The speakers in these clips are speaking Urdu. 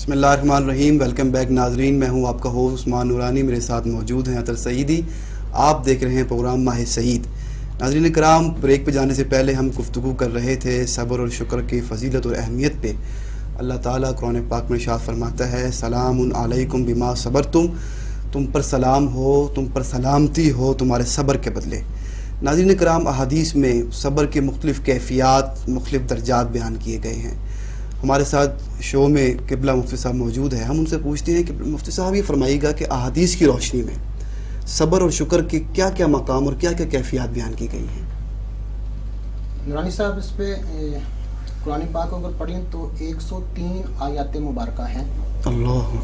بسم اللہ الرحمن الرحیم. ویلکم بیک ناظرین, میں ہوں آپ کا ہوسٹ عثمان نورانی. میرے ساتھ موجود ہیں عطر سعیدی. آپ دیکھ رہے ہیں پروگرام ماہ سعید. ناظرین کرام, بریک پہ جانے سے پہلے ہم گفتگو کر رہے تھے صبر اور شکر کی فضیلت اور اہمیت پہ. اللہ تعالیٰ قرآن پاک میں ارشاد فرماتا ہے, سلام علیکم بما صبرتم, تم پر سلام ہو, تم پر سلامتی ہو تمہارے صبر کے بدلے. ناظرین کرام, احادیث میں صبر کے مختلف کیفیات, مختلف درجات بیان کیے گئے ہیں. ہمارے ساتھ شو میں قبلہ مفتی صاحب موجود ہیں. ہم ان سے پوچھتے ہیں کہ مفتی صاحب یہ فرمائیے گا کہ احادیث کی روشنی میں صبر اور شکر کے کیا کیا مقام اور کیا کیا کیفیات بیان کی گئی ہیں؟ نورانی صاحب, اس پہ قرآن پاک کو اگر پڑھیں تو 103 آیات مبارکہ ہیں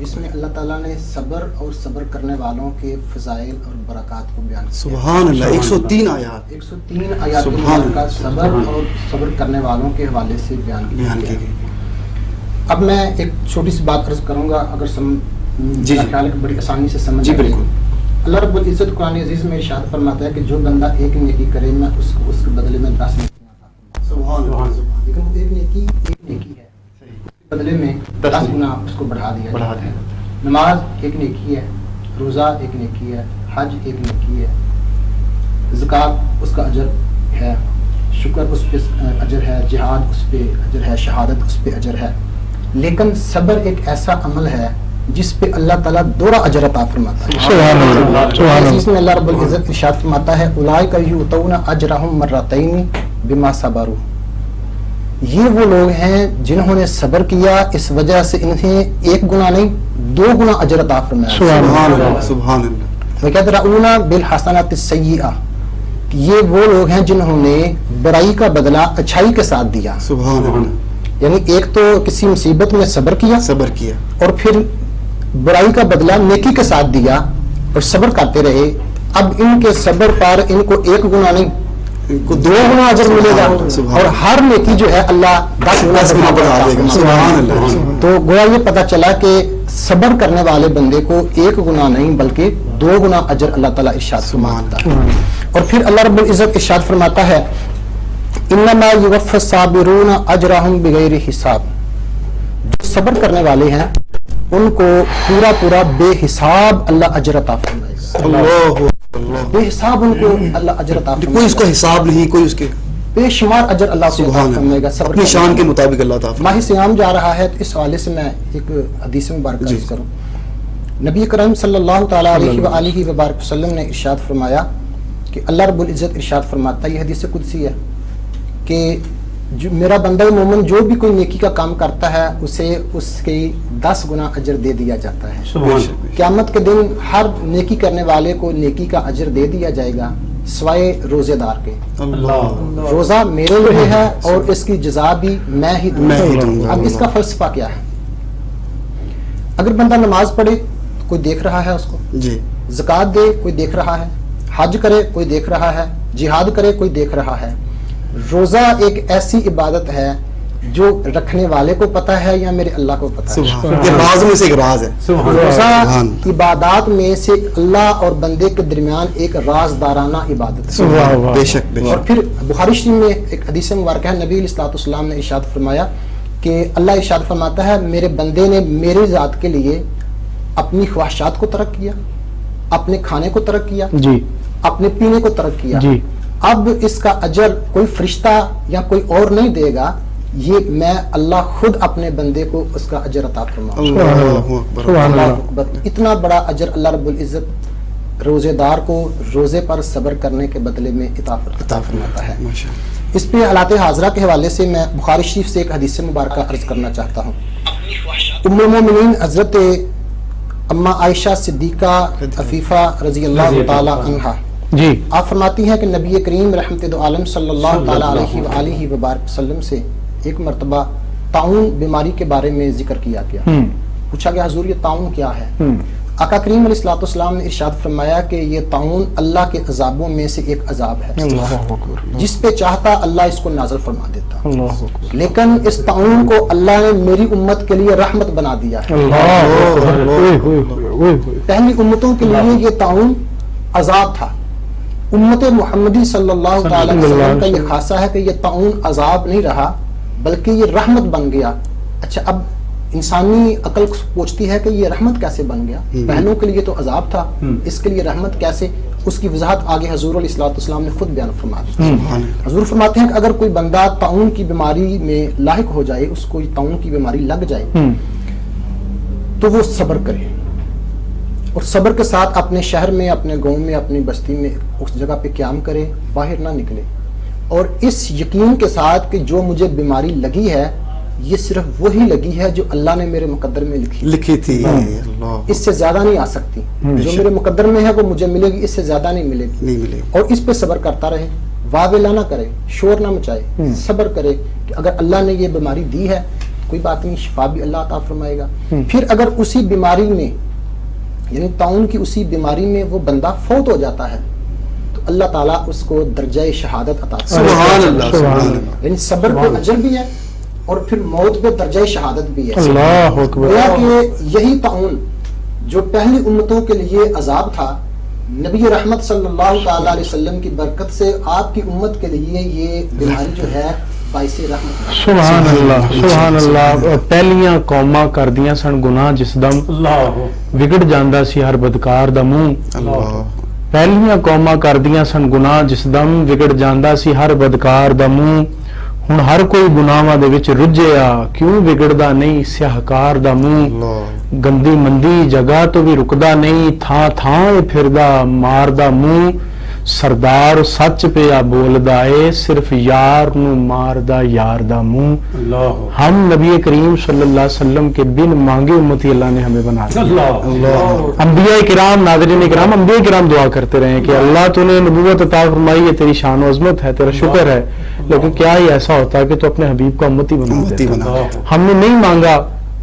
جس میں اللہ تعالیٰ نے صبر اور صبر کرنے والوں کے فضائل اور برکات کو بیان کیا. سبحان اللہ, 103 آیات 103 آیات مبارکہ صبر اور صبر کرنے والوں کے حوالے سے بیان کی گئی. اب میں ایک چھوٹی سی بات عرض کروں گا, اگر خیال ہے بڑی آسانی سے سمجھ. جی بالکل. اللہ رب العزت قرآن عزیز میں ارشاد فرماتا ہے کہ جو بندہ ایک نیکی کرے میں اس کو اس کے بدلے میں 10 نیکیاں عطا کروں گا. لیکن وہ ایک نیکی ہے, بدلے میں 10 گنا اس کو بڑھا دیا ہے. نماز ایک نیکی ہے, روزہ ایک نیکی ہے, حج ایک نیکی ہے, زکوٰۃ اس کا اجر ہے, شکر اس پہ اجر ہے, جہاد اس پہ اجر ہے, شہادت اس پہ اجر ہے. لیکن صبر ایک ایسا عمل ہے جس پہ اللہ تعالیٰ دوہرا اجر عطا فرماتا ہے. اس میں اللہ رب العزت ارشاد فرماتا ہے, اولئک یؤتون اجرہم مرتین بما صبروا. یہ وہ لوگ ہیں جنہوں نے صبر کیا, اس وجہ سے انہیں ایک گنا نہیں 2 گنا اجر عطا فرمایا. سبحان اللہ, سبحان اللہ. وَيَدْرَؤُونَ بِالْحَسَنَاتِ السَّيِّئَةِ, یہ وہ لوگ ہیں جنہوں نے برائی کا بدلہ اچھائی کے ساتھ دیا. سبحان اللہ. یعنی ایک تو کسی مصیبت میں صبر کیا اور پھر برائی کا بدلہ نیکی کے ساتھ دیا اور صبر کرتے رہے. اب ان کے صبر پر ان کو 1 گنا نہیں 2 گنا اجر ملے گا, اور ہر نیکی جو ہے اللہ 10 گنا بڑھا دے گا. تو گویا یہ پتہ چلا کہ صبر کرنے والے بندے کو 1 گنا نہیں بلکہ 2 گنا اجر اللہ تعالیٰ ارشاد فرماتا ہے. اور پھر اللہ رب العزت ارشاد فرماتا ہے, انما یوفی الصابرون اجرہم بغیر حساب. جو صبر کرنے والے ہیں ان کو پورا پورا بے حساب اللہ اجر عطا فرمائے گا. بے حساب ان کو اللہ اجر عطا فرمائے گا. کوئی اس کا حساب نہیں, کوئی اس کے بے شمار اجر اللہ کو عطا فرمائے گا اپنی شان کے مطابق. اللہ تعالیٰ ماہ صیام جا رہا ہے, تو اس حوالے سے میں ایک حدیث مبارکہ عرض کروں. نبی کریم صلی اللہ تعالیٰ علیہ وآلہ وبارک وسلم نے ارشاد فرمایا کہ اللہ رب العزت ارشاد فرماتا ہے, یہ حدیث قدسی ہے, کہ جو میرا بندہ مومن جو بھی کوئی نیکی کا کام کرتا ہے اسے اس کے 10 گنا اجر دے دیا جاتا ہے. قیامت کے دن ہر نیکی کرنے والے کو نیکی کا اجر دے دیا جائے گا سوائے روزے دار کے. روزہ میرے لیے ہے اور اس کی جزا بھی میں ہی دوں گا. اب اس کا فلسفہ کیا ہے؟ اگر بندہ نماز پڑھے کوئی دیکھ رہا ہے اس کو, زکوٰۃ دے کوئی دیکھ رہا ہے, حج کرے کوئی دیکھ رہا ہے, جہاد کرے کوئی دیکھ رہا ہے. روزہ ایک ایسی عبادت ہے جو رکھنے والے کو پتہ ہے یا میرے اللہ کو پتہ ہے. یہ راز میں سے ایک راز ہے. روزہ عبادات میں سے اللہ اور بندے کے درمیان ایک رازدارانہ عبادت ہے. بے شک. اور پھر بخاری شریف میں ایک حدیث مبارکہ ہے, نبی علیہ الصلوۃ والسلام نے ارشاد فرمایا کہ اللہ ارشاد فرماتا ہے, میرے بندے نے میری ذات کے لیے اپنی خواہشات کو ترک کیا, اپنے کھانے کو ترک کیا, اپنے پینے کو ترک کیا. اب اس کا اجر کوئی فرشتہ یا کوئی اور نہیں دے گا, یہ میں اللہ خود اپنے بندے کو اس کا اجر عطا فرماؤں. اللہ اکبر. اتنا بڑا اجر اللہ رب العزت روزے دار کو روزے پر صبر کرنے کے بدلے میں عطا فرماتا ہے. اس پہ حالات حاضرہ کے حوالے سے میں بخاری شریف سے ایک حدیث مبارکہ عرض کرنا چاہتا ہوں. ام المومنین حضرت اما عائشہ صدیقہ عفیفہ رضی اللہ تعالی عنہا آپ فرماتی ہیں کہ نبی کریم رحمت دو عالم صلی اللہ تعالیٰ علیہ وآلہ وبارک وسلم سے ایک مرتبہ طاعون بیماری کے بارے میں ذکر کیا گیا. پوچھا گیا حضور یہ طاعون کیا ہے؟ آقا کریم علیہ الصلوۃ والسلام نے ارشاد فرمایا کہ یہ طاعون اللہ کے عذابوں میں سے ایک عذاب ہے, جس پہ چاہتا اللہ اس کو نازل فرما دیتا, لیکن اس طاعون کو اللہ نے میری امت کے لیے رحمت بنا دیا ہے. پہلی امتوں کے لیے یہ طاعون عذاب تھا, امت محمدی صلی اللہ تعالی وسلم کا یہ خاصہ ہے کہ یہ طاعون عذاب نہیں رہا بلکہ یہ رحمت بن گیا. اچھا, اب انسانی عقل پوچھتی ہے کہ یہ رحمت کیسے بن گیا، پہلوں کے لیے تو عذاب تھا، اس کے لیے رحمت کیسے؟ اس کی وضاحت آگے حضور علیہ الصلوۃ والسلام نے خود بیان فرمایا. حضور فرماتے ہیں کہ اگر کوئی بندہ طاعون کی بیماری میں لاحق ہو جائے، اس کو طاعون کی بیماری لگ جائے، تو وہ صبر کرے، اور صبر کے ساتھ اپنے شہر میں، اپنے گاؤں میں، اپنی بستی میں اس جگہ پہ قیام کرے، باہر نہ نکلے، اور اس یقین کے ساتھ کہ جو مجھے بیماری لگی ہے یہ صرف وہی لگی ہے جو اللہ نے میرے مقدر میں لکھی تھی، اس سے زیادہ نہیں آ سکتی. جو میرے مقدر میں ہے وہ مجھے ملے گی، اس سے زیادہ نہیں ملے گی. اور اس پہ صبر کرتا رہے، واویلا نہ کرے، شور نہ مچائے، صبر کرے کہ اگر اللہ نے یہ بیماری دی ہے کوئی بات نہیں، شفا بھی اللہ عطا فرمائے گا. پھر اگر اسی بیماری میں، یعنی طاعون کی اسی بیماری میں وہ بندہ فوت ہو جاتا ہے تو اللہ تعالیٰ اس کو درجہ شہادت عطا فرمائے گا. یعنی صبر پہ اجر بھی ہے اور پھر موت پہ درجہ شہادت بھی ہے. اللہ اکبر. کہ یہی طاعون جو پہلی امتوں کے لیے عذاب تھا، نبی رحمت صلی اللہ تعالی علیہ وسلم کی برکت سے آپ کی امت کے لیے یہ بیماری جو ہے باعث رحمت. سبحان اللہ، سبحان اللہ. پہلیاں قوماں کردیاں سن گناہ جس دم وگڑ جاندا سی ہر بدکار دا منہ. پہلیاں قوماں کردیاں سن گناہ جس دم وگڑ جاندا سی ہر بدکار دا منہ. ہن ہر کوئی گناہاں دے وچ رجھیا، کیوں وگڑدا نہیں سیاہکار دا منہ. گندی مندی جگہ تو بھی رکدا نہیں، تھاں تھاں پھردا ماردا منہ. سردار سچ پیا بولدا اے، صرف یار نو ماردا یار دا منہ. ہم نبی کریم صلی اللہ علیہ وسلم کے بن مانگے امتی اللہ نے ہمیں بنا دیا. انبیاء کرام، ناظرین کرام، انبیاء کرام دعا کرتے رہے کہ اللہ تو نے نبوت عطا فرمائی ہے، تیری شان و عظمت ہے، تیرا شکر ہے، لیکن کیا ہی ایسا ہوتا ہے کہ تو اپنے حبیب کا امتی بنا دیتا. ہم نے نہیں مانگا،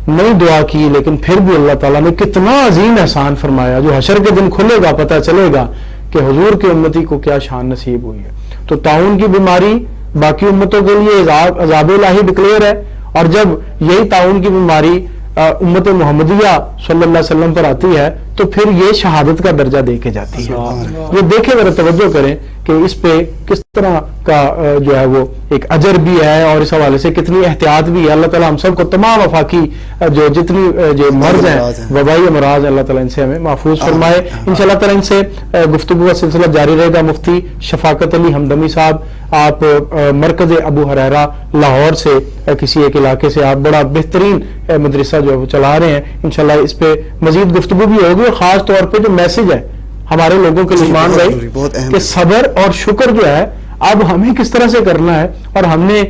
نہیں دعا کی، لیکن پھر بھی اللہ تعالیٰ نے کتنا عظیم احسان فرمایا. جو حشر کے دن کھلے گا پتہ چلے گا کہ حضور کی امتی کو کیا شان نصیب ہوئی ہے. تو طاعون کی بیماری باقی امتوں کے لیے عذاب الہی ڈکلیئر ہے، اور جب یہی طاعون کی بیماری امت محمدیہ صلی اللہ علیہ وسلم پر آتی ہے تو پھر یہ شہادت کا درجہ دے کے جاتی ہے. یہ دیکھیں ذرا توجہ کریں کہ اس پہ کس طرح کا جو ہے وہ ایک اجر بھی ہے، اور اس حوالے سے کتنی احتیاط بھی ہے. اللہ تعالیٰ ہم سب کو تمام وفاقی جو جتنی جو مرض ہیں، وبائی امراض، اللہ تعالیٰ ان سے ہمیں محفوظ فرمائے. انشاءاللہ تعالیٰ ان سے گفتگو کا سلسلہ جاری رہے گا. مفتی شفاقت علی حمدمی صاحب، آپ مرکز ابو ہریرہ لاہور سے کسی ایک علاقے سے آپ بڑا بہترین مدرسہ جو چلا رہے ہیں. انشاءاللہ اس پہ مزید گفتگو بھی ہوگی، اور خاص طور پہ جو میسج ہے ہمارے لوگوں کے لیے ایمان بھائی کہ صبر اور شکر جو ہے اب ہمیں کس طرح سے کرنا ہے، اور ہم نے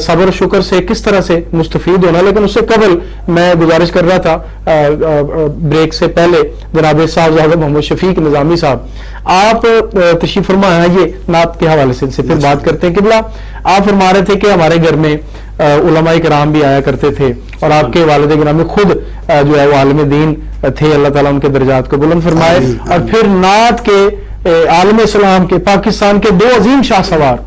صبر شکر سے کس طرح سے مستفید ہونا. لیکن اس سے قبل میں گزارش کر رہا تھا بریک سے پہلے جناب صاحب محمد شفیق نظامی صاحب، آپ تشریف فرما ہے، یہ نعت کے حوالے سے پھر بات کرتے ہیں. قبلہ آپ فرما رہے تھے کہ ہمارے گھر میں علماء کرام بھی آیا کرتے تھے، اور آپ کے والد گرامی خود جو ہے وہ عالم دین تھے، اللہ تعالیٰ ان کے درجات کو بلند فرمائے. اور پھر نعت کے عالم اسلام کے پاکستان کے دو عظیم شاہ سوار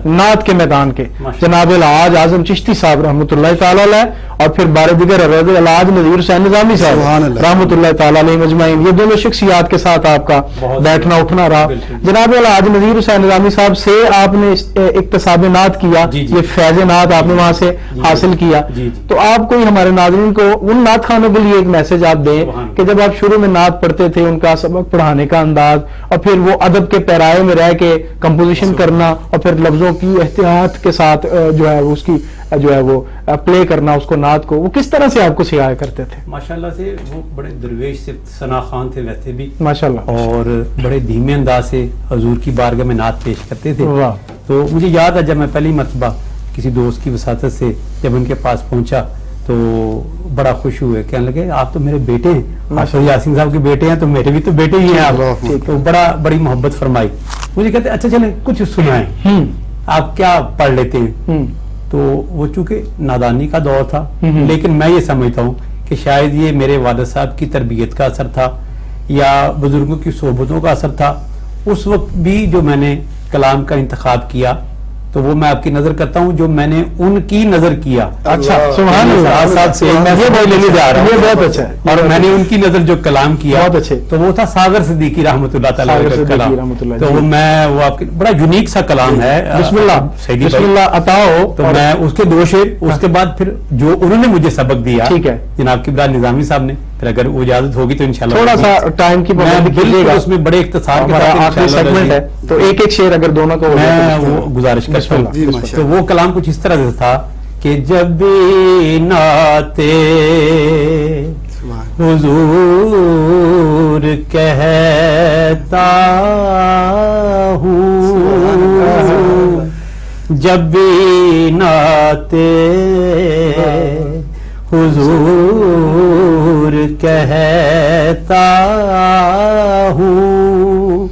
نعت کے میدان کے، جناب الحاج اعظم چشتی صاحب رحمۃ اللہ تعالی علیہ، اور پھر بار دیگر الحاج نذیر حسین نظامی صاحب رحمۃ اللہ تعالی علیہ مجمعین. یہ دونوں شخصیات کے ساتھ آپ کا بیٹھنا اٹھنا رہا. جناب الحاج نذیر حسین نظامی صاحب سے آپ نے اکتساب نعت کیا، یہ فیض نعت آپ نے وہاں سے حاصل کیا. تو آپ کوئی ہمارے ناظرین کو ان نعت خانوں کے لیے ایک میسج آپ دیں کہ جب آپ شروع میں نعت پڑھتے تھے، ان کا سبق پڑھانے کا انداز، اور پھر وہ ادب کے پیرائے میں رہ کے کمپوزیشن کرنا، اور پھر لفظوں کی احتیاط کے ساتھ جو ہے اس کی جو ہے وہ پلے کرنا، اس کو نعت کو، وہ کس طرح سے آپ کو سکھایا کرتے تھے؟ ماشاءاللہ سے وہ بڑے درویش سے ثنا خان تھے ویسے بھی ماشاءاللہ، اور بڑے دھیمے انداز سے حضور کی بارگاہ میں نعت پیش کرتے تھے. تو مجھے یاد ہے جب میں پہلی مرتبہ کسی دوست کی وساطت سے جب ان کے پاس پہنچا تو بڑا خوش ہوئے، کہنے لگے آپ تو میرے بیٹے ہیں، ماشاء یاسین صاحب کے بیٹے ہیں، تو میرے بھی تو بیٹے ہی ہیں آپ. تو بڑی محبت فرمائی. مجھے کہتے اچھا چلیں کچھ سنائیں، آپ کیا پڑھ لیتے ہیں. تو وہ چونکہ نادانی کا دور تھا، لیکن میں یہ سمجھتا ہوں کہ شاید یہ میرے والد صاحب کی تربیت کا اثر تھا یا بزرگوں کی صحبتوں کا اثر تھا. اس وقت بھی جو میں نے کلام کا انتخاب کیا تو وہ میں آپ کی نظر کرتا ہوں جو میں نے ان کی نظر کیا. اچھا سبحان اللہ. ساتھ سے میں یہ بہت لینے جا رہا ہوں. یہ بہت اچھا ہے. اور میں نے ان کی نظر جو کلام کیا بہت اچھے. تو وہ تھا ساغر صدیقی رحمۃ اللہ تعالیٰ کا کلام. تو وہ آپ کے بڑا یونیک سا کلام ہے. بسم اللہ بسم اللہ عطاؤ. تو میں اس کے 2 شعر اس کے بعد پھر جو انہوں نے مجھے سبق دیا ٹھیک ہے جناب کبرا نظامی صاحب نے, پھر اگر وہ اجازت ہوگی تو انشاءاللہ تھوڑا سا ٹائم کی پابندی کیجیے گا, اس میں بڑے اختصار کے ساتھ آخری سیگمنٹ ہے تو ایک ایک شعر اگر دونوں کا ہو میں وہ گزارش کرتا ہوں. تو وہ کلام کچھ اس طرح سے تھا کہ جب بھی نعت حضور کہتا ہوں, جب بھی نعت حضور کہتا ہوں,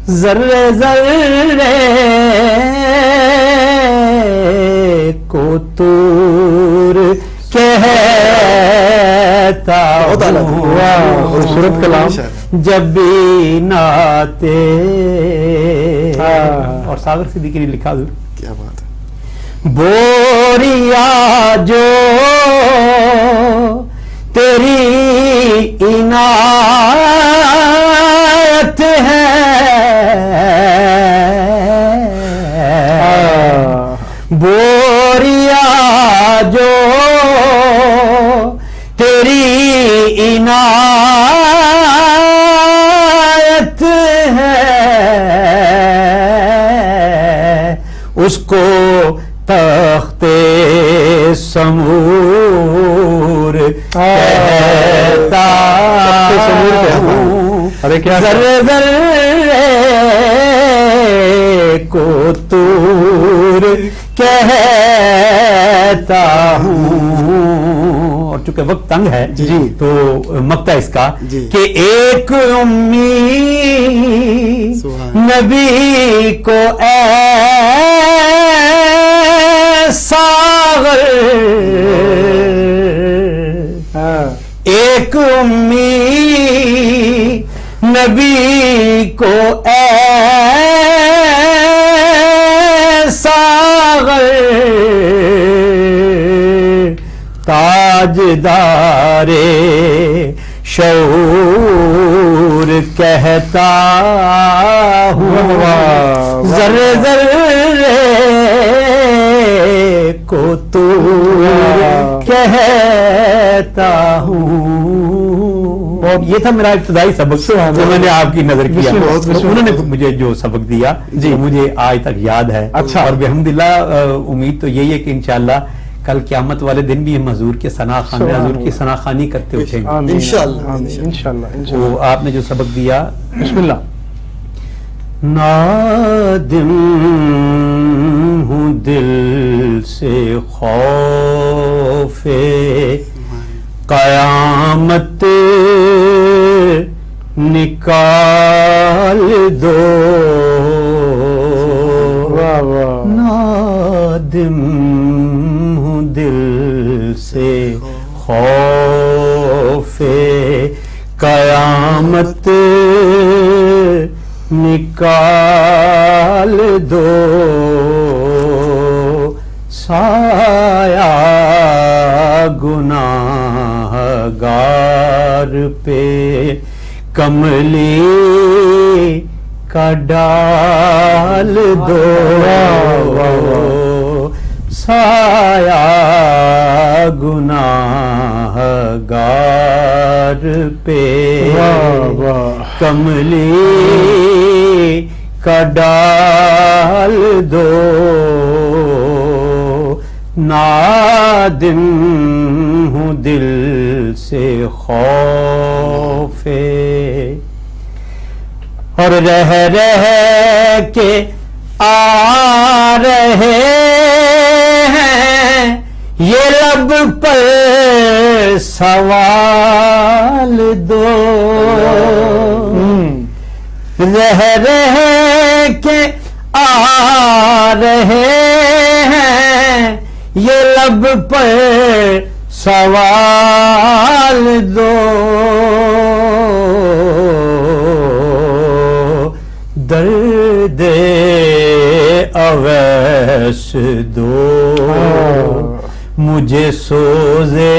ذرے ذرے کو طور کہتا ہوں, خوبصورت کلام. جب بھی نعت اور ساغر صدیقی نے لکھا. کیا بات ہے. بوریا جو تیری عنایت ہے, بوریا جو تیری عنایت ہے, اس کو تخت سمور کہتا ہوں, ذرے ذرے کو طور کہتا ہوں. اور چونکہ وقت تنگ ہے جی تو مقطع اس کا جی کہ ایک امی نبی کو ساغر, ایک امی نبی کو ساغر, تاجدار شعور کہتا ہوں, ذرے ذرے کو تو کہتا ہوں. اور یہ تھا میرا ابتدائی سبق جو میں نے آپ کی نظر کیا. انہوں نے مجھے جو سبق دیا مجھے آج تک یاد ہے. اچھا. اور الحمدللہ امید تو یہی ہے کہ انشاءاللہ کل قیامت والے دن بھی ہم حضور کے ثنا خان میں حضور کی ثنا خوانی کرتے اٹھیں گے انشاءاللہ. تو آپ نے جو سبق دیا, بسم اللہ. نادم ہوں دل سے خوف قیامت نکال دو, نادم ہوں دل سے خوف قیامت نکال دو, سایہ گناہ گار پہ کملی کا ڈال دو, سایہ گناہ گار پہ کملی کا ڈال دو, نادم ہوں دل سے خوف اور رہ کے آ رہے ہیں یہ لب پر سوال دو, رہ کے آ رہے ہیں یہ لب پر سوال دو, درد اویس دو مجھے سوزے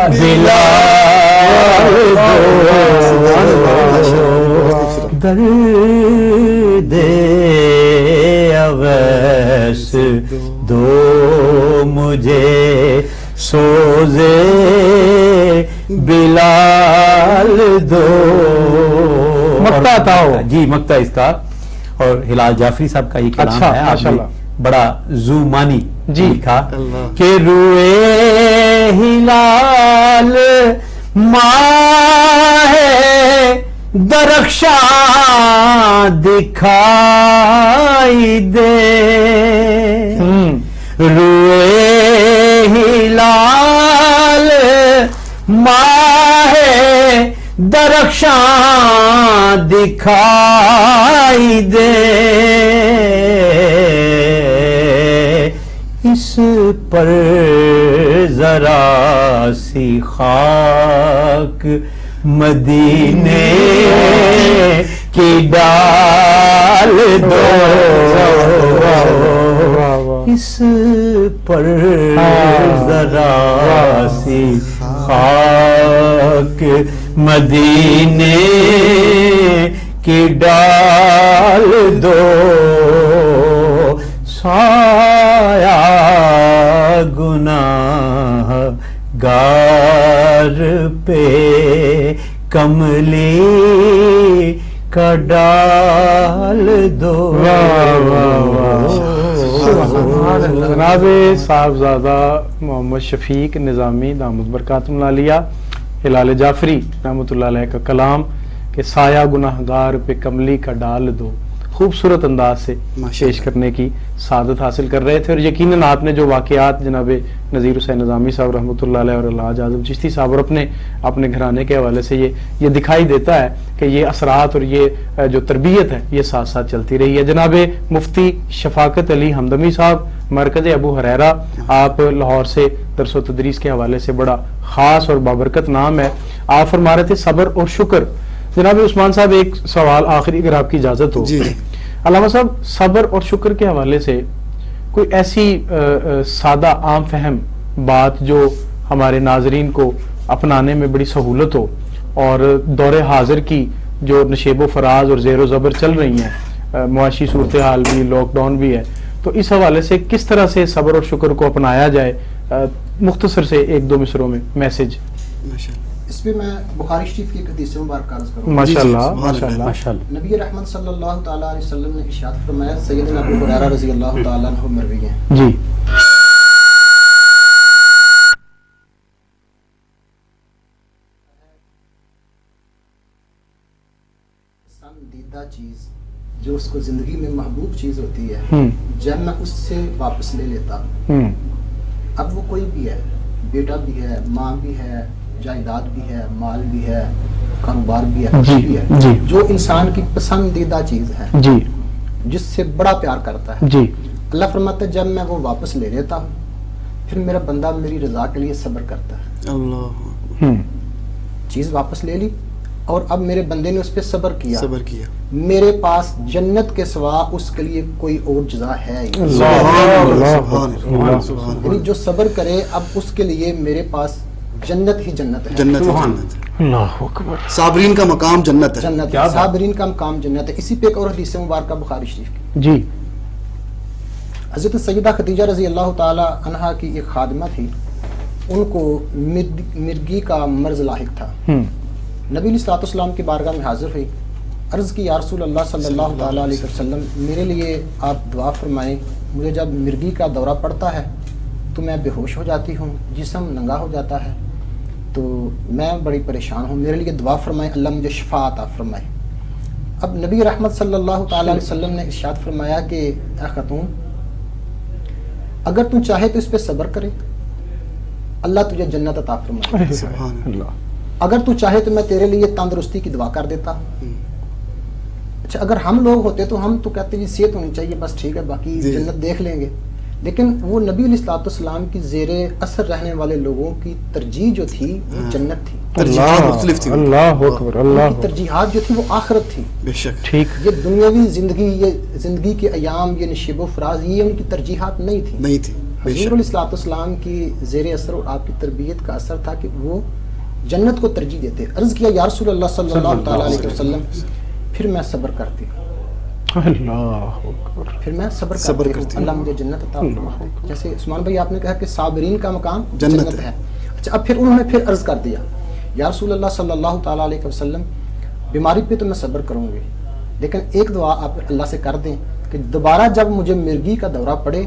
بلال دو درد اویس دو مجھے سوزے بلال دو. مقطع تھا وہ. جی مقطع اس کا, اور ہلال جعفری صاحب کا یہ کلام اچھا، ہے, آپ نے ماشاءاللہ. بڑا زومانی جی. لکھا اللہ. کہ روئے ہلال ماہ درخشاں دکھائی دے, روئے ہلال ماہ درخشاں دکھائی دے, اس پر ذرا سی خاک مدینے کی ڈال دو, اس پر ذرا سی خاک مدینے کی ڈال دو, سایہ گناہ گار پہ کملی کا ڈال دو. جناب صاحبزادہ محمد شفیق نظامی دامت برکاتہم العالیہ ہلال جعفری رحمۃ اللہ علیہ کا کلام کہ سایہ گناہ گار پہ کملی کا ڈال دو, خوبصورت انداز سے پیش کرنے کی سعادت حاصل کر رہے تھے. اور یقیناً آپ نے جو واقعات جناب نذیر حسین نظامی صاحب رحمۃ اللہ علیہ اور الحاج اعظم چشتی صاحب اور اپنے گھرانے کے حوالے سے یہ دکھائی دیتا ہے کہ یہ اثرات اور یہ جو تربیت ہے یہ ساتھ ساتھ چلتی رہی ہے. جناب مفتی شفاقت علی ہمدمی صاحب مرکز ابو ہریرہ, آپ لاہور سے درس و تدریس کے حوالے سے بڑا خاص اور بابرکت نام ہے. آپ فرما رہے تھے صبر اور شکر. جناب عثمان صاحب ایک سوال آخری اگر آپ کی اجازت ہو. جی. علامہ صاحب صبر اور شکر کے حوالے سے کوئی ایسی سادہ عام فہم بات جو ہمارے ناظرین کو اپنانے میں بڑی سہولت ہو, اور دور حاضر کی جو نشیب و فراز اور زیر و زبر چل رہی ہیں, معاشی صورتحال بھی, لاک ڈاؤن بھی ہے, تو اس حوالے سے کس طرح سے صبر اور شکر کو اپنایا جائے, مختصر سے ایک دو مصروں میں میسج. اس پہ میں بخاری شریف کی ایک حدیث مبارک عرض کروں. ماشاءاللہ ماشاءاللہ ماشاءاللہ. نبی رحمت صلی اللہ تعالی علیہ وسلم نے ارشاد فرمایا, سیدنا ابو ہریرہ رضی اللہ تعالی عنہ مروی ہے, جی پسندیدہ چیز جو اس کو زندگی میں محبوب چیز ہوتی ہے, جب میں اس سے واپس لے لیتا ہوں, اب وہ کوئی بھی ہے, بیٹا بھی ہے, ماں بھی ہے, جائیداد بھی ہے, مال بھی ہے, کاروبار بھی ہے, کچھ بھی ہے, جو انسان کی پسندیدہ چیز ہے, جی جس سے بڑا پیار کرتا ہے, جی اللہ فرماتا ہے جب میں وہ واپس لے لیتا ہوں پھر میرا بندہ میری رضا کے لیے صبر کرتا ہے. اللہ. چیز واپس لے لی اور اب میرے بندے نے اس پہ صبر کیا, میرے پاس جنت کے سوا اس کے لیے کوئی اور جزا ہے ہی. یعنی جو صبر کرے اب اس کے لیے میرے پاس جنت ہی جنت ہے. اللہ اکبر. صابرین کا مقام جنت ہے. جنت ہے, صابرین کا مقام جنت ہے. اسی پہ ایک اور حدیث مبارکہ بخاری شریف کی. جی. حضرت سیدہ خدیجہ رضی اللہ تعالی عنہا کی ایک خادمہ تھی, ان کو مرگی کا مرض لاحق تھا. نبی علیہ الصلوۃ والسلام کی بارگاہ میں حاضر ہوئی, عرض کی یا رسول اللہ صلی اللہ تعالی علیہ وسلم, میرے لیے آپ دعا فرمائیں, مجھے جب مرگی کا دورہ پڑتا ہے تو میں بے ہوش ہو جاتی ہوں, جسم ننگا ہو جاتا ہے, تو میں بڑی پریشان ہوں, میرے لیے دعا فرمائیں, اللہ مجھے شفا عطا فرمائے. اب نبی رحمت صلی اللہ تعالی علیہ وسلم نے ارشاد فرمایا کہ اے خاتون, اگر تم چاہے تو اس پہ صبر کرے, اللہ تجھے جنت عطا فرمائے. سبحان اللہ. اگر تو چاہے تو میں تیرے لیے تندرستی کی دعا کر دیتا. اچھا, اگر ہم لوگ ہوتے تو ہم تو کہتے جی صحت ہونی چاہیے, بس ٹھیک ہے, باقی جنت دیکھ لیں گے. لیکن وہ نبی علیہ الصلوۃ والسلام کی زیر اثر رہنے والے لوگوں کی ترجیح جو تھی وہ جنت تھی، ترجیحات مختلف تھی، اللہ اکبر، ان اللہ کی ترجیحات جو تھی وہ آخرت تھی. بے شک. ٹھیک. یہ دنیاوی زندگی، یہ زندگی کے ایام، یہ نشیب و فراز، یہ ان کی ترجیحات نہیں تھی. نہیں تھی. بے حضور شک. علیہ الصلوۃ والسلام کی زیر اثر اور آپ کی تربیت کا اثر تھا کہ وہ جنت کو ترجیح دیتے. عرض کیا یا رسول اللہ صلی اللہ تعالیٰ علیہ وسلم، پھر میں صبر کرتی ہوں، اللہ اکبر. پھر میں صبر صبر کرتی کرتی ہوں، ہوں. اللہ مجھے جنت عطا فرما. جیسے عثمان بھائی آپ نے کہا کہ صابرین کا مقام جنت جنت ہے. ہے. اچھا، اب پھر انہوں نے پھر عرض کر دیا یا رسول اللہ صلی اللہ تعالیٰ علیہ وسلم، بیماری پہ تو میں صبر کروں گی، لیکن ایک دعا آپ اللہ سے کر دیں کہ دوبارہ جب مجھے مرگی کا دورہ پڑے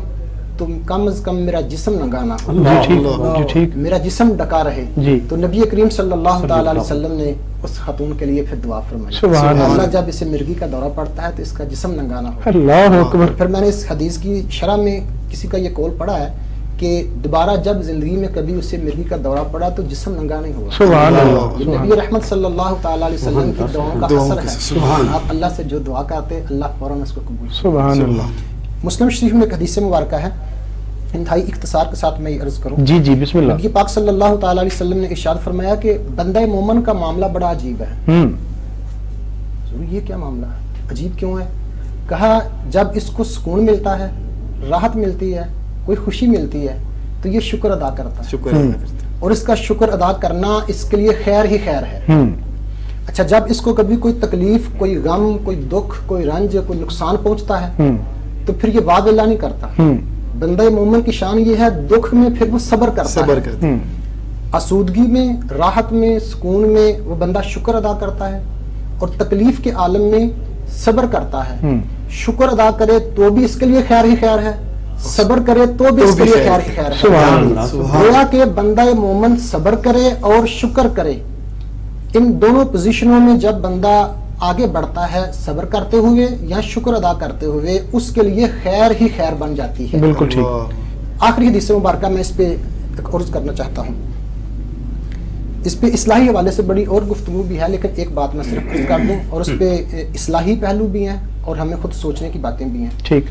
تو کم از کم میرا جسم ننگا نہ ہو، جی ٹھیک، جی ٹھیک. میرا جسم ڈکا رہے. جی. تو نبی کریم صلی اللہ تعالیٰ علیہ وسلم نے اس خاتون کے لیے پھر دعا فرمائی، سبحان اللہ اللہ. جب اسے مرگی کا دورہ پڑتا ہے تو اس کا جسم ننگا نہ ہو. اللہ اکبر. پھر میں نے اس حدیث کی شرح میں کسی کا یہ قول پڑھا ہے کہ دوبارہ جب زندگی میں کبھی اسے مرگی کا دورہ پڑا تو جسم ننگا نہیں ہوا. سبحان اللہ. یہ نبی رحمت صلی اللہ تعالیٰ علیہ وسلم کی دعاؤں کا دعاؤں اثر کا ہے. سبحان. آپ اللہ سے جو دعا کرتے ہیں اللہ فوراً اس کو قبول کرتا ہے. سبحان اللہ. مسلم شریف میں ایک حدیث مبارکہ ہے، انتہائی اختصار کے ساتھ میں یہ عرض کروں. جی جی بسم اللہ. نبی پاک صلی اللہ تعالیٰ علیہ وسلم نے ارشاد فرمایا کہ بندہ مومن کا معاملہ بڑا عجیب ہے. ضرور یہ کیا معاملہ ہے، عجیب کیوں ہے؟ کہا جب اس کو سکون ملتا ہے، راحت ملتی ہے، کوئی خوشی ملتی ہے تو یہ شکر ادا کرتا ہے، شکر ادا کرتے ہیں. اور اس کا شکر ادا کرنا اس کے لیے خیر ہی خیر ہے. اچھا، جب اس کو کبھی کوئی تکلیف، کوئی غم، کوئی دکھ، کوئی رنج، کوئی نقصان پہنچتا ہے تو پھر یہ واہ ویلا نہیں کرتا. بندہ مومن کی شان یہ ہے دکھ میں پھر وہ صبر کرتا صبر ہے، کرتے ہیں. آسودگی میں، راحت میں، سکون میں وہ بندہ شکر ادا کرتا ہے، اور تکلیف کے عالم میں صبر کرتا ہے. شکر ادا کرے تو بھی اس کے لیے خیر ہی خیر ہے، صبر کرے تو بھی اس کے لیے خیر ہی خیر ہے. سبحان اللہ. گویا کہ بندہ مومن صبر کرے اور شکر کرے، ان دونوں پوزیشنوں میں جب بندہ آگے بڑھتا ہے صبر کرتے ہوئے یا شکر ادا کرتے ہوئے، اس کے لیے خیر ہی خیر بن جاتی ہے. بالکل ٹھیک. آخری حدیث مبارکہ میں اس پہ ایک عرض کرنا چاہتا ہوں. اس پہ اصلاحی حوالے سے بڑی اور گفتگو بھی ہے، لیکن ایک بات میں صرف عرض کر دوں، اور اس پہ اصلاحی پہلو بھی ہیں اور ہمیں خود سوچنے کی باتیں بھی ہیں. ٹھیک.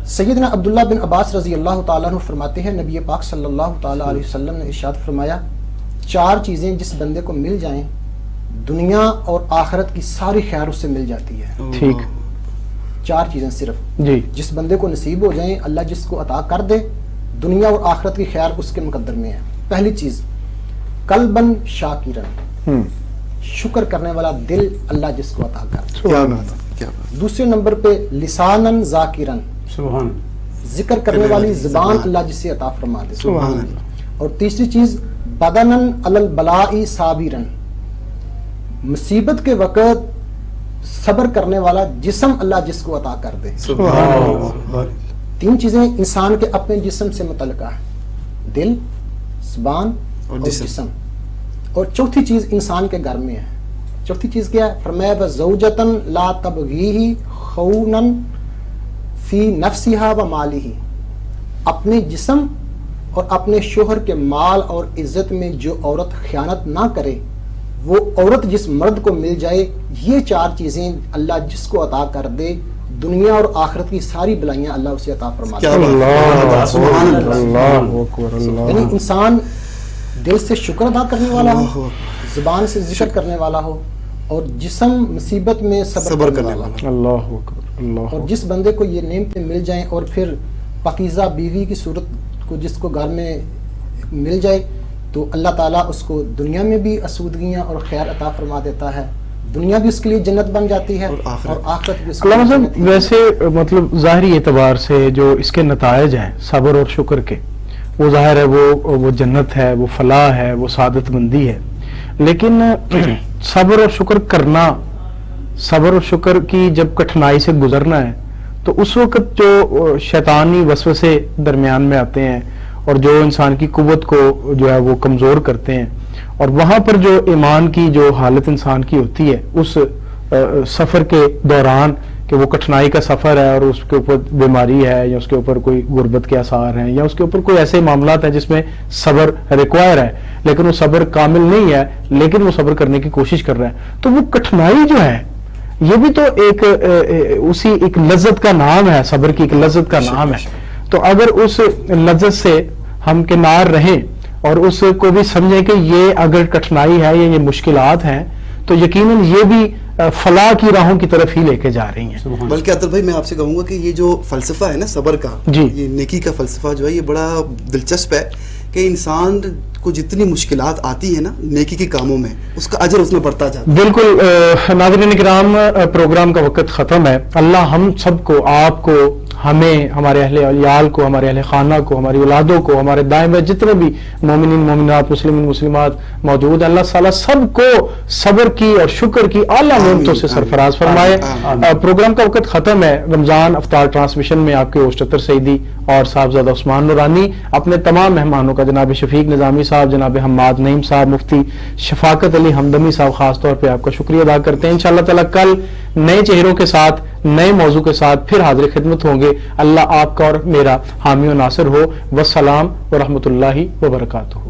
سیدنا عبداللہ بن عباس رضی اللہ تعالیٰ عنہ فرماتے ہیں نبی پاک صلی اللہ تعالیٰ علیہ وسلم نے ارشاد فرمایا، 4 چیزیں جس بندے کو مل جائیں دنیا اور آخرت کی ساری خیر اس سے مل جاتی ہے. ٹھیک. 4 چیزیں صرف جی. جس بندے کو نصیب ہو جائیں، اللہ جس کو عطا کر دے، دنیا اور آخرت کی خیر اس کے مقدر میں ہے. پہلی چیز قلباً شاکرن، شکر کرنے والا دل اللہ جس کو عطا کر دے. کیا بات ہے، کیا بات ہے. دوسرے نمبر پہ لسانن ذاکرن، سبحان. ذکر کرنے والی زبان اللہ جسے عطا فرما دے. سبحان اللہ. اور تیسری چیز بدنن علی البلاء صابرن، مصیبت کے وقت صبر کرنے والا جسم اللہ جس کو عطا کر دے. سبحان اللہ. 3 چیزیں انسان کے اپنے جسم سے متعلقہ ہیں، دل، زبان اور جسم. اور چوتھی چیز انسان کے گھر میں ہے. چوتھی چیز کیا ہے؟ فرمایا بزوجتن لا تبغیہ خونن فی نفسہا و مالہ، اپنے جسم اور اپنے شوہر کے مال اور عزت میں جو عورت خیانت نہ کرے، وہ عورت جس مرد کو مل جائے، یہ 4 چیزیں اللہ جس کو عطا کر دے، دنیا اور آخرت کی ساری بلائیاں اللہ اسے عطا فرما دے. یعنی انسان دل سے شکر ادا کرنے والا ہو، زبان سے ذکر کرنے والا ہو، اور جسم مصیبت میں صبر کرنے والا ہو. اللہ اکبر. اللہ. اور جس بندے کو یہ نعمتیں مل جائیں اور پھر پاکیزہ بیوی کی صورت کو جس کو گھر میں مل جائے تو اللہ تعالیٰ اس کو دنیا میں بھی اسودگیاں اور خیر عطا فرما دیتا ہے، دنیا بھی اس کے لیے جنت بن جاتی ہے اور آخرت بھی اس کے لیے علامہ جنت صاحب، ہی. ویسے مطلب ظاہری اعتبار سے جو اس کے نتائج ہیں صبر اور شکر کے، وہ ظاہر ہے وہ جنت ہے، وہ فلاح ہے، وہ سعادت مندی ہے. لیکن صبر اور شکر کرنا، صبر اور شکر کی جب کٹھنائی سے گزرنا ہے تو اس وقت جو شیطانی وسوسے درمیان میں آتے ہیں اور جو انسان کی قوت کو جو ہے وہ کمزور کرتے ہیں، اور وہاں پر جو ایمان کی جو حالت انسان کی ہوتی ہے اس سفر کے دوران کہ وہ کٹھنائی کا سفر ہے اور اس کے اوپر بیماری ہے یا اس کے اوپر کوئی غربت کے آثار ہیں یا اس کے اوپر کوئی ایسے معاملات ہیں جس میں صبر ریکوائر ہے لیکن وہ صبر کامل نہیں ہے، لیکن وہ صبر کرنے کی کوشش کر رہا ہے، تو وہ کٹھنائی جو ہے یہ بھی تو ایک اسی ایک لذت کا نام ہے، صبر کی ایک لذت کا نام ہے. تو اگر اس لذت سے ہم کنار رہیں اور اس کو بھی سمجھیں کہ یہ اگر کٹھنائی ہے یا یہ مشکلات ہیں تو یقیناً یہ بھی فلاح کی راہوں کی طرف ہی لے کے جا رہی ہیں. بلکہ عطر بھائی میں آپ سے کہوں گا کہ یہ جو فلسفہ ہے نا صبر کا، جی، یہ نیکی کا فلسفہ جو ہے یہ بڑا دلچسپ ہے کہ انسان کو جتنی مشکلات آتی ہیں نا نیکی کے کاموں میں اس کا اجر اس میں بڑھتا جاتا ہے. بالکل. ناظرین کرام، پروگرام کا وقت ختم ہے. اللہ ہم سب کو، آپ کو، ہمیں، ہمارے اہل عیال کو، ہمارے اہل خانہ کو، ہماری اولادوں کو، ہمارے دائیں بائیں جتنے بھی مومنین مومنات مسلمین مسلمات موجود ہیں، اللہ تعالیٰ سب کو صبر کی اور شکر کی اعلیٰ نعمتوں سے سرفراز فرمائے. پروگرام کا وقت ختم ہے. رمضان افطار ٹرانسمیشن میں آپ کے ہوسٹ عطر سعیدی اور صاحبزادہ عثمان نورانی اپنے تمام مہمانوں کا، جناب شفیق نظامی صاحب، جناب حماد نعیم صاحب، مفتی شفاقت علی حمدمی صاحب، خاص طور پہ آپ کا شکریہ ادا کرتے ہیں. انشاءاللہ تعالیٰ کل نئے چہروں کے ساتھ، نئے موضوع کے ساتھ پھر حاضر خدمت ہوں گے. اللہ آپ کا اور میرا حامی و ناصر ہو. والسلام ورحمۃ اللہ وبرکاتہ.